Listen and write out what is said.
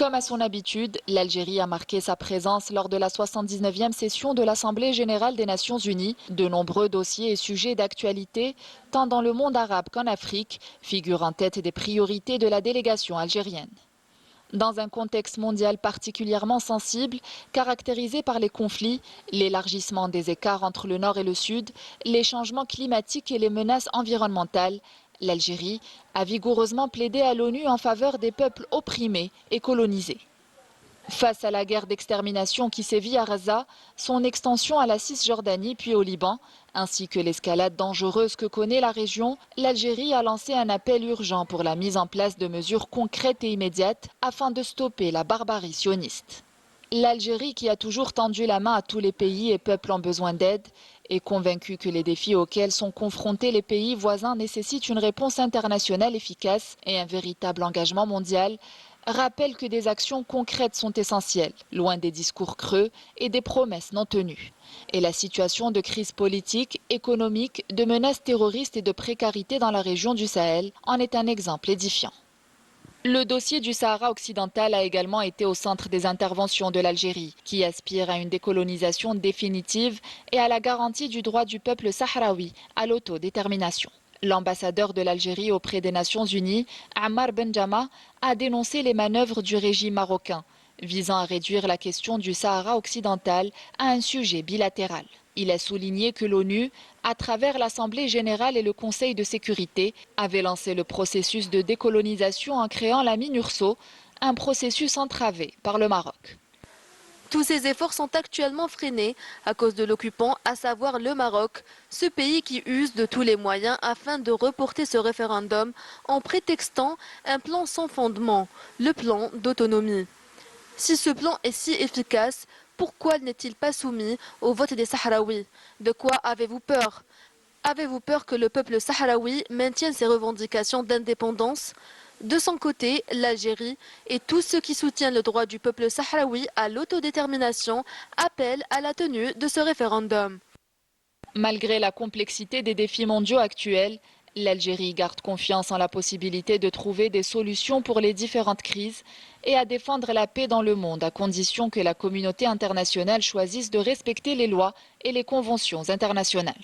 Comme à son habitude, l'Algérie a marqué sa présence lors de la 79e session de l'Assemblée générale des Nations unies. De nombreux dossiers et sujets d'actualité, tant dans le monde arabe qu'en Afrique, figurent en tête des priorités de la délégation algérienne. Dans un contexte mondial particulièrement sensible, caractérisé par les conflits, l'élargissement des écarts entre le Nord et le Sud, les changements climatiques et les menaces environnementales, l'Algérie a vigoureusement plaidé à l'ONU en faveur des peuples opprimés et colonisés. Face à la guerre d'extermination qui sévit à Gaza, son extension à la Cisjordanie puis au Liban, ainsi que l'escalade dangereuse que connaît la région, l'Algérie a lancé un appel urgent pour la mise en place de mesures concrètes et immédiates afin de stopper la barbarie sioniste. L'Algérie, qui a toujours tendu la main à tous les pays et peuples en besoin d'aide, est convaincue que les défis auxquels sont confrontés les pays voisins nécessitent une réponse internationale efficace et un véritable engagement mondial, rappelle que des actions concrètes sont essentielles, loin des discours creux et des promesses non tenues. Et la situation de crise politique, économique, de menaces terroristes et de précarité dans la région du Sahel en est un exemple édifiant. Le dossier du Sahara occidental a également été au centre des interventions de l'Algérie, qui aspire à une décolonisation définitive et à la garantie du droit du peuple sahraoui à l'autodétermination. L'ambassadeur de l'Algérie auprès des Nations Unies, Ammar Benjama, a dénoncé les manœuvres du régime marocain, visant à réduire la question du Sahara occidental à un sujet bilatéral. Il a souligné que l'ONU, à travers l'Assemblée générale et le Conseil de sécurité, avait lancé le processus de décolonisation en créant la MINURSO, un processus entravé par le Maroc. Tous ces efforts sont actuellement freinés à cause de l'occupant, à savoir le Maroc, ce pays qui use de tous les moyens afin de reporter ce référendum en prétextant un plan sans fondement, le plan d'autonomie. Si ce plan est si efficace, pourquoi n'est-il pas soumis au vote des Sahraouis? De quoi avez-vous peur? Avez-vous peur que le peuple sahraoui maintienne ses revendications d'indépendance? De son côté, l'Algérie et tous ceux qui soutiennent le droit du peuple sahraoui à l'autodétermination appellent à la tenue de ce référendum. Malgré la complexité des défis mondiaux actuels, l'Algérie garde confiance en la possibilité de trouver des solutions pour les différentes crises et à défendre la paix dans le monde à condition que la communauté internationale choisisse de respecter les lois et les conventions internationales.